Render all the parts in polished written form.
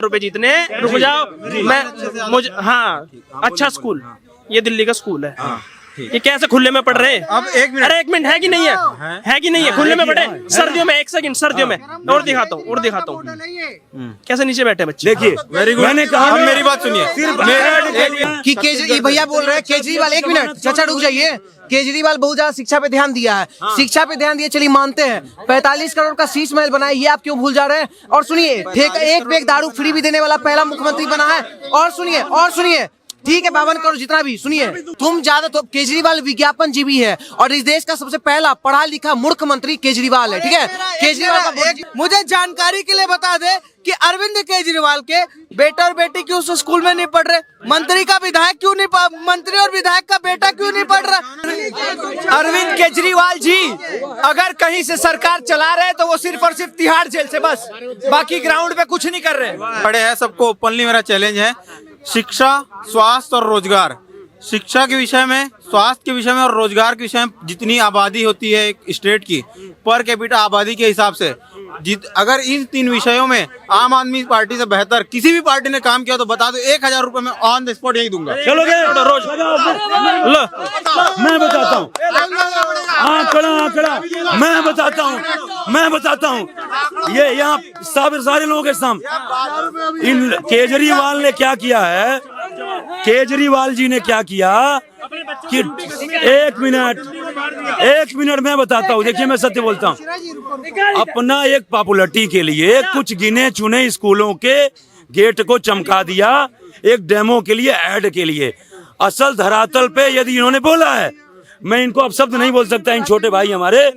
रुपए जीतने। रुक जाओ, मैं मुझे हाँ अच्छा स्कूल, ये दिल्ली का स्कूल है। ये कैसे खुले में पढ़ रहे हैं? अब एक मिनट, अरे एक मिनट, है कि नहीं है कि नहीं है? खुले में पढ़े सर्दियों में, एक सेकंड, सर्दियों में और दिखाता हूँ कैसे नीचे बैठे बच्चे। देखिए वेरी गुड। मैंने कहा, अब मेरी बात सुनिए कि केजरीवाल भैया बोल रहे हैं, केजरीवाल एक मिनट चाचा रुक जाइए। केजरीवाल बहुत ज्यादा शिक्षा पे ध्यान दिया है, शिक्षा पे ध्यान दिया, चलिए मानते हैं। 45 करोड़ का शीश महल बनाया, ये आप क्यों भूल जा रहे हैं? और सुनिए, एक बैग दारू फ्री भी देने वाला पहला मुख्यमंत्री बना है। और सुनिए ठीक है 52 करोड़ जितना भी, सुनिए तुम ज्यादा तो केजरीवाल विज्ञापन जीवी है और इस देश का सबसे पहला पढ़ा लिखा मूर्ख मंत्री केजरीवाल है। ठीक है, केजरीवाल का मुझे जानकारी के लिए बता दे कि अरविंद केजरीवाल के बेटा और बेटी क्यों उस स्कूल में नहीं पढ़ रहे? मंत्री का विधायक क्यों नहीं, मंत्री और विधायक का बेटा क्यों नहीं पढ़ रहा? अरविंद केजरीवाल जी अगर कहीं से सरकार चला रहे तो वो सिर्फ और सिर्फ तिहाड़ जेल से, बस बाकी ग्राउंड पे कुछ नहीं कर रहे। बड़े हैं, सबको ओपनली मेरा चैलेंज है, शिक्षा, स्वास्थ्य और रोजगार। शिक्षा के विषय में, स्वास्थ्य के विषय में और रोजगार के विषय में जितनी आबादी होती है एक स्टेट की, पर कैपिटा आबादी के हिसाब से, अगर इन 3 विषयों में आम आदमी पार्टी से बेहतर किसी भी पार्टी ने काम किया तो बता दो 1000 रुपए में ऑन द स्पॉट यही दूंगा। चलोगे रोज मैं बताता हूँ, आंकड़ा मैं बताता हूँ ये यहाँ सारे लोगों के सामने इन केजरीवाल ने क्या किया है। केजरीवाल जी ने क्या किया कि एक मिनट मैं बताता हूँ। देखिए मैं सत्य बोलता हूँ, अपना एक पॉपुलरिटी के लिए कुछ गिने चुने स्कूलों के गेट को चमका दिया, एक डेमो के लिए, ऐड के लिए। असल धरातल पे यदि इन्होंने बोला है, मैं इनको अब शब्द नहीं बोल सकता, इन छोटे भाई हमारे,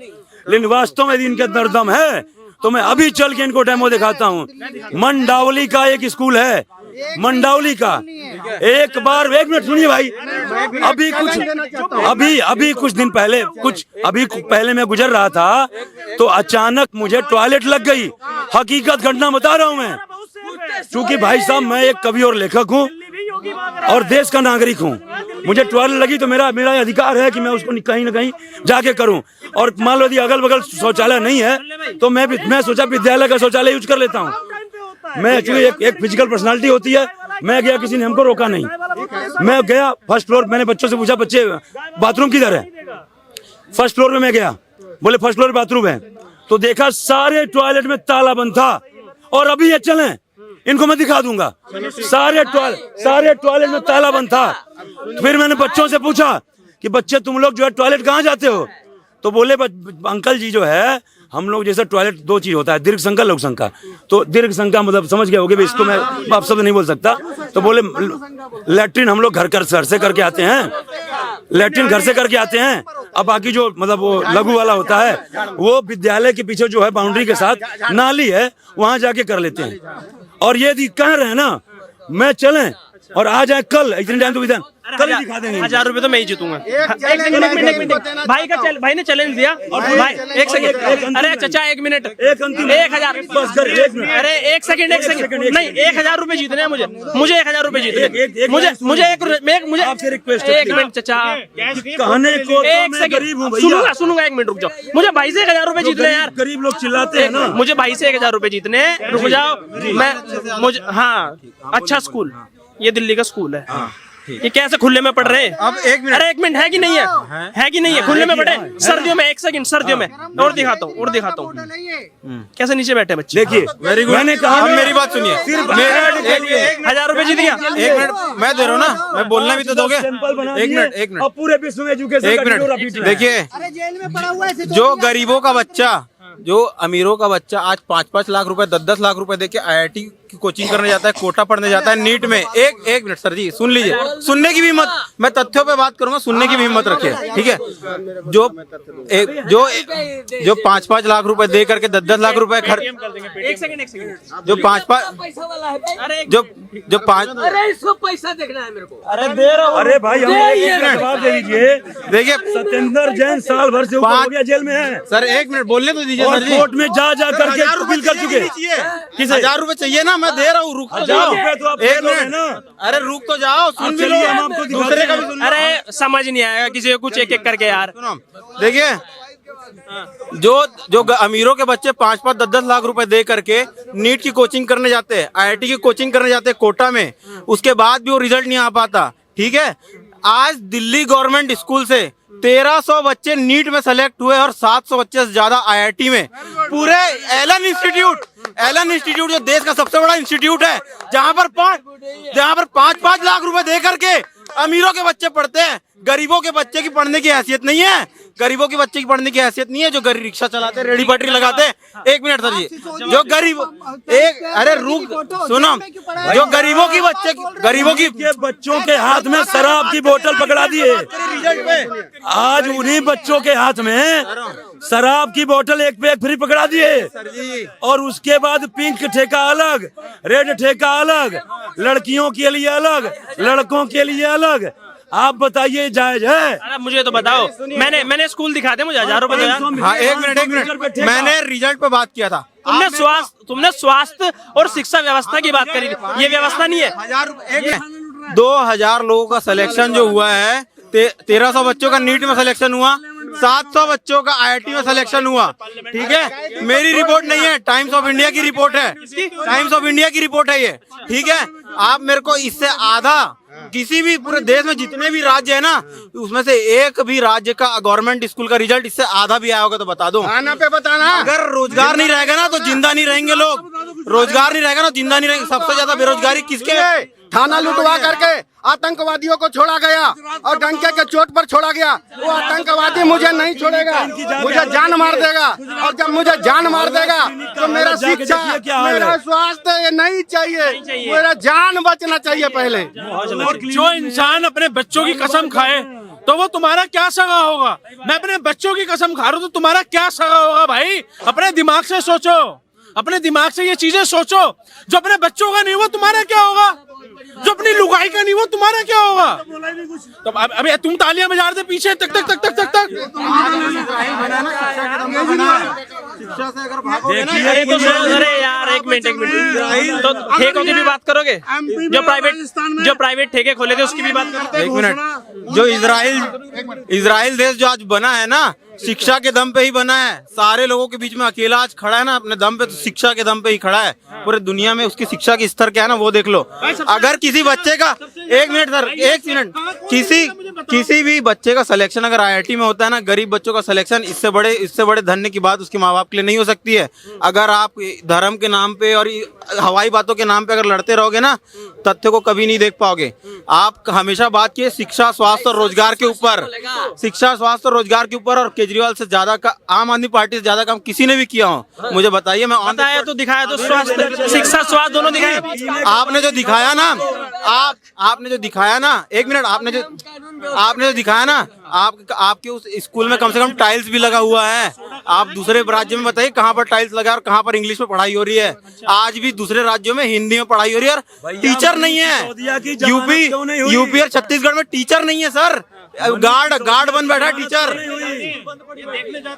लेकिन वास्तव में यदि इनके अंदर दम है तो मैं अभी चल के इनको डेमो दिखाता हूँ। मंडावली का एक स्कूल है, मंडावली का, एक मिनट सुनिए भाई। अभी कुछ दिन पहले, अभी पहले मैं गुजर रहा था तो अचानक मुझे टॉयलेट लग गई। हकीकत घटना बता रहा हूँ मैं, क्योंकि भाई साहब मैं एक कवि और लेखक हूँ और देश का नागरिक हूँ। मुझे टॉयलेट लगी तो मेरा अधिकार है कि मैं उसको कहीं ना कहीं जाके करूँ। और मान लो यदि अगल बगल शौचालय नहीं है तो मैं सोचा विद्यालय का शौचालय यूज कर लेता हूँ। मैं चूंकि एक फिजिकल पर्सनालिटी होती है, मैं गया, किसी ने हमको रोका नहीं। मैं गया फर्स्ट फ्लोर, मैंने बच्चों से पूछा बच्चे बाथरूम किधर है? फर्स्ट फ्लोर में मैं गया, बोले फर्स्ट फ्लोर बाथरूम है। तो देखा सारे टॉयलेट में ताला बंद था। और अभी ये चलें, इनको मैं दिखा दूंगा, सारे टॉयलेट में ताला बंद था। फिर मैंने बच्चों से पूछा कि बच्चे तुम लोग जो है टॉयलेट कहाँ जाते हो? तो बोले अंकल जी जो है हम लोग जैसा टॉयलेट 2 चीज होता है, दीर्घ संख्या लघु संख्या। तो दीर्घ संख्या मतलब समझ गए होगे, इसको मैं आप शब्द नहीं बोल सकता। तो बोले लैट्रिन हम लोग घर से करके आते हैं, लैट्रिन घर से करके आते हैं। अब बाकी जो मतलब वो लघु वाला होता है वो विद्यालय के पीछे जो है बाउंड्री के साथ नाली है, वहां जाके कर लेते हैं। और ये कह रहे हैं ना मैं चलें और आ जाए कल, इतने टाइम तो विधान कल दिखा देंगे। 1000 रुपए तो मैं ही जीतूंगा। भाई ने चैलेंज दिया। और भाई एक सेकंड, अरे चाचा 1 मिनट, 1000 अरे एक सेकंड नहीं, 1000 रुपए जीतने हैं मुझे 1000 रुपए जीतने। मुझे आपसे रिक्वेस्ट है, 1 मिनट चाचा, कहने को एक सेकंड सुनूंगा 1 मिनट रुक जाओ। मुझे भाई से 1000 रुपए जीतने यार, गरीब लोग चिल्लाते हैं ना। मुझे भाई से 1000 रुपए जीतने। रुक जाओ, मुझे हाँ अच्छा स्कूल, ये दिल्ली का स्कूल है। ये कैसे खुले में पढ़ रहे हैं? अब एक मिनट, अरे एक मिनट, है कि नहीं है? खुले में पढ़े सर्दियों में, एक सेकंड, सर्दियों में और दिखाता हूँ कैसे नीचे बैठे बच्चे। देखिए वेरी गुड। मैंने कहा, अब मेरी बात सुनिए, 1000 रुपए जीत गया। 1 मिनट मैं दे रहा हूँ ना, मैं बोलना भी तो दोगे। 1 मिनट पूरे विश्व में एजुकेशन 1 मिनट देखिए, जो गरीबों का बच्चा, जो अमीरों का बच्चा आज 5-5 लाख रुपए, 10-10 लाख रुपए देके IIT की कोचिंग करने जाता है, कोटा पढ़ने जाता है, नीट में। एक मिनट सर जी सुन लीजिए, सुनने की भी हिम्मत, मैं तथ्यों पे बात करूंगा, सुनने की भी हिम्मत रखिए, ठीक है। जो 5-5 लाख रुपए दे करके 10-10 लाख रुपए खर्च, जो 5 इसको पैसा देखना है मेरे को। अरे दे रहा हूँ। अरे भाई हमें जवाब दे दीजिए। देखिए सत्येंद्र जैन साल भर से ऊपर हो गया जेल में है। सर 1 मिनट बोलने तो दीजिए सर जी। कोर्ट में जा करके अपील कर चुके। किस 1000 रुपए चाहिए ना, मैं दे रहा हूँ, रुक तो जाओ। 1 मिनट, अरे रुक तो जाओ, सुन भी लो, दूसरे का भी सुन लो। अरे समझ नहीं आएगा किसी को कुछ एक एक करके यार। देखिए जो अमीरों के बच्चे 5-5, 10-10 लाख रुपए दे करके नीट की कोचिंग करने जाते हैं, IIT की कोचिंग करने जाते हैं कोटा में, उसके बाद भी वो रिजल्ट नहीं आ पाता। ठीक है, आज दिल्ली गवर्नमेंट स्कूल से 1300 बच्चे नीट में सेलेक्ट हुए और 700 बच्चे से ज्यादा IIT में। पूरे एलन इंस्टीट्यूट जो देश का सबसे बड़ा इंस्टीट्यूट है, जहां पर 5-5 लाख रुपए दे करके अमीरों के बच्चे पढ़ते हैं, गरीबों के बच्चे की पढ़ने की हैसियत नहीं है। गरीबों के बच्चे की पढ़ने की हैसियत नहीं है। जो गरीब रिक्शा चलाते, रेडी पटरी लगाते, एक मिनट सर जी, जो गरीब अरे रुक सुनो, जो गरीबों की बच्चों के हाथ में शराब की बोतल पकड़ा दी है। आज उन्हीं बच्चों के हाथ में शराब की बोतल एक पे एक फ्री पकड़ा दी है। और उसके बाद पिंक ठेका अलग, रेड ठेका अलग, लड़कियों के लिए अलग, लड़कों के लिए अलग। आप बताइए जायज है? अरे मुझे तो बताओ, मैंने स्कूल दिखा दे मुझे, 1000 रुपए दो यार। हाँ, एक मिनट, मैंने रिजल्ट पे बात किया था। तुमने स्वास्थ्य और शिक्षा व्यवस्था की बात करी, ये व्यवस्था नहीं है। 2000 लोगों का सिलेक्शन जो हुआ है, 1300 बच्चों का नीट में सिलेक्शन हुआ, 700 बच्चों का IIT में सिलेक्शन हुआ। ठीक है, मेरी रिपोर्ट नहीं है, टाइम्स ऑफ इंडिया की रिपोर्ट है, टाइम्स ऑफ इंडिया की रिपोर्ट है ये। ठीक है, आप मेरे को इससे आधा, किसी भी पूरे देश में जितने भी राज्य है ना, उसमें से एक भी राज्य का गवर्नमेंट स्कूल का रिजल्ट इससे आधा भी आया होगा तो बता दो। खाना पे बताना। अगर रोजगार नहीं रहेगा ना तो जिंदा नहीं रहेंगे लोग, रोजगार नहीं रहेगा ना जिंदा नहीं रहेंगे। सबसे ज्यादा बेरोजगारी किसके? थाना लुटवा करके आतंकवादियों को छोड़ा गया और डंके के चोट पर छोड़ा गया। वो आतंकवादी मुझे नहीं छोड़ेगा, मुझे जान मार देगा। और जब मुझे जान मार देगा तो मेरा शिक्षा, मेरा स्वास्थ्य ये नहीं चाहिए, मेरा जान बचना चाहिए पहले। और जो इंसान अपने बच्चों की कसम खाए तो वो तुम्हारा क्या सगा होगा? मैं अपने बच्चों की कसम खा रहा हूँ तो तुम्हारा क्या सगा होगा भाई? अपने दिमाग से सोचो, अपने दिमाग से ये चीजें सोचो। जो अपने बच्चों का नहीं वो तुम्हारा क्या होगा? जो अपनी लुगाई का नहीं वो तुम्हारा क्या होगा? तो अभी तुम तालियां बजा रहे थे पीछे, तक तक तक तक तक तक। अरे तो अरे यार एक मिनट, तो ठेकों की भी बात करोगे? जो प्राइवेट ठेके खोले थे उसकी भी बात करोगे? एक मिनट, जो इजराइल देश जो आज बना है ना, शिक्षा के दम पे ही बना है। सारे लोगों के बीच में अकेला आज खड़ा है ना अपने दम पे, तो शिक्षा के दम पे ही खड़ा है। पूरे दुनिया में उसकी शिक्षा की स्तर क्या है ना वो देख लो। अगर किसी बच्चे का, एक मिनट सर, एक मिनट, किसी भी बच्चे का सिलेक्शन अगर IIT में होता है ना, गरीब बच्चों का सिलेक्शन, इससे बड़े धन्य की बात उसके माँ बाप के लिए नहीं हो सकती है। अगर आप धर्म के नाम पे और हवाई बातों के नाम पे अगर लड़ते रहोगे ना, तथ्य को कभी नहीं देख पाओगे। आप हमेशा बात किए शिक्षा, स्वास्थ्य और रोजगार के ऊपर, शिक्षा, स्वास्थ्य और रोजगार के ऊपर। और केजरीवाल से ज्यादा का, आम आदमी पार्टी से ज्यादा काम किसी ने भी किया हो मुझे बताइए। मैं बताया तो दिखाया तो, स्वास्थ्य शिक्षा स्वास्थ्य दोनों दिखाए। आपने जो दिखाया ना, आपने जो दिखाया ना, एक मिनट, आपने जो दिखाया ना, आपके उस स्कूल में कम से कम टाइल्स भी लगा हुआ है। आप दूसरे राज्यों में बताइए कहाँ पर टाइल्स लगा और कहाँ पर इंग्लिश में पढ़ाई हो रही है। आज भी दूसरे राज्यों में हिंदी में पढ़ाई हो रही है और टीचर नहीं है। यूपी और छत्तीसगढ़ में टीचर नहीं है सर, गार्ड बन बैठा टीचर।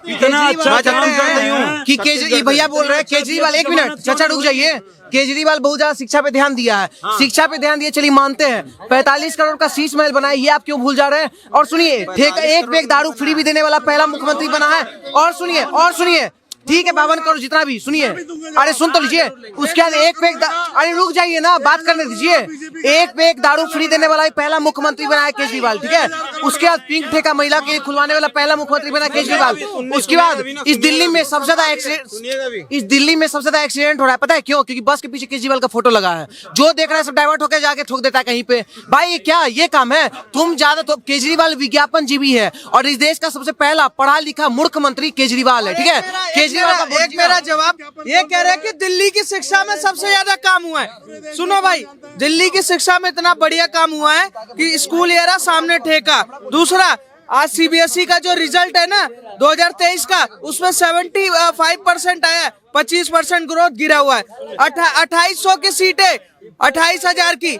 इतना अच्छा काम करते हूँ कि केजरीवाल भैया बोल रहे हैं, केजरीवाल, एक मिनट चाचा रुक जाइए। केजरीवाल बहुत ज्यादा शिक्षा पे ध्यान दिया है, शिक्षा पे ध्यान दिया, चलिए मानते हैं। 45 करोड़ का शीश महल बनाया, ये आप क्यों भूल जा रहे हैं? और सुनिए, एक पे एक दारू फ्री भी देने वाला पहला मुख्यमंत्री बना है। और सुनिए, ठीक है 52 करोड़ जितना भी, सुनिए, अरे सुन तो लीजिए। उसके बाद एक पे एक, अरे रुक जाइए ना, बात करने दीजिए। एक पे एक दारू फ्री देने वाला पहला मुख्यमंत्री बना है केजरीवाल। ठीक है, उसके बाद पिंक ठेका महिला के खुलवाने वाला पहला मुख्यमंत्री बना केजरीवाल। उसके बाद इस दिल्ली में सबसे ज्यादा एक्सीडेंट हो रहा है, पता है क्यों? क्योंकि बस के पीछे केजरीवाल का फोटो लगा है। जो देख रहा है सब डाइवर्ट होकर जाके ठोक देता है कहीं पे। भाई क्या ये काम है? तुम ज्यादा तो, केजरीवाल विज्ञापन जीवी है और इस देश का सबसे पहला पढ़ा लिखा मूर्ख मंत्री केजरीवाल है। ठीक है, एक मेरा जवाब ये कह रहे हैं कि दिल्ली की शिक्षा में सबसे ज्यादा काम हुआ है। सुनो भाई, दिल्ली की शिक्षा में इतना बढ़िया काम हुआ है कि स्कूल एरा सामने ठेका। दूसरा, आज CBSE का जो रिजल्ट है ना 2023 का, उसमें 75% आया है, 25% ग्रोथ गिरा हुआ है। 2800 की सीटें, 28,000 की,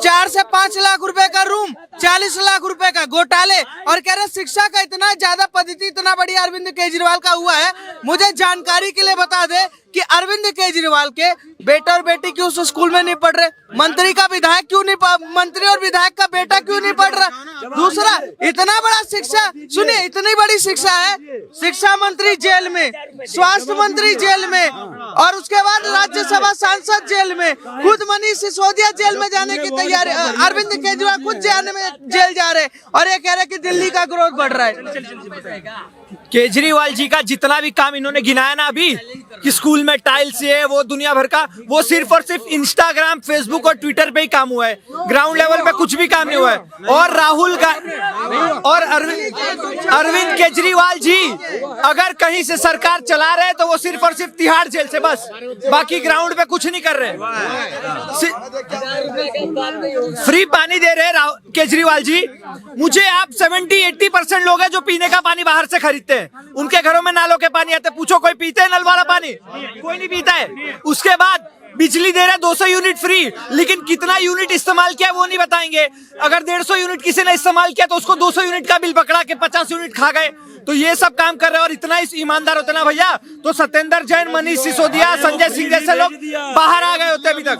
4 से 5 लाख रुपए का रूम, 40 लाख रुपए का घोटाले। और कह रहे शिक्षा का इतना ज्यादा पद्धति इतना बढ़िया अरविंद केजरीवाल का हुआ है। मुझे जानकारी के लिए बता दे कि अरविंद केजरीवाल के बेटा और बेटी क्यों उस स्कूल में नहीं पढ़ रहे? मंत्री और विधायक का बेटा क्यों नहीं पढ़ रहा? दूसरा इतना बड़ा शिक्षा, सुनिए, इतनी बड़ी शिक्षा है, शिक्षा मंत्री जेल में, स्वास्थ्य मंत्री जेल में, और उसके बाद राज्यसभा सांसद जेल में, खुद मनीष सिसोदिया जेल में जाने की तैयारी, अरविंद केजरीवाल खुद जाने में जेल जा रहे, और ये कह रहे कि दिल्ली का ग्रोथ बढ़ रहा है। केजरीवाल जी का जितना भी काम इन्होंने गिनाया ना अभी कि स्कूल में टाइल्स ये वो दुनिया भर का, वो सिर्फ और सिर्फ इंस्टाग्राम, फेसबुक और ट्विटर पे ही काम हुआ है। ग्राउंड लेवल पे कुछ भी काम नहीं हुआ है। और और अरविंद केजरीवाल जी अगर कहीं से सरकार चला रहे तो वो सिर्फ और सिर्फ तिहाड़ जेल से, बस, बाकी ग्राउंड पे कुछ नहीं कर रहे। फ्री पानी दे रहे केजरीवाल जी। मुझे आप 70-80% लोग हैं जो पीने का पानी बाहर से खरीदते हैं, उनके घरों में नालों के पानी आते, पूछो कोई पीते हैं नल वाला पानी? कोई नहीं पीता है। उसके बाद बिजली दे रहे 200 यूनिट फ्री, लेकिन कितना यूनिट इस्तेमाल किया वो नहीं बताएंगे। अगर 150 यूनिट किसी ने इस्तेमाल किया तो उसको 200 यूनिट का बिल पकड़ा के 50 यूनिट खा गए। तो ये सब काम कर रहे हैं। और इतना ईमानदार होते ना भैया तो सत्येंद्र जैन, मनीष सिसोदिया, संजय सिंह जैसे लोग बाहर आ गए होते अभी तक।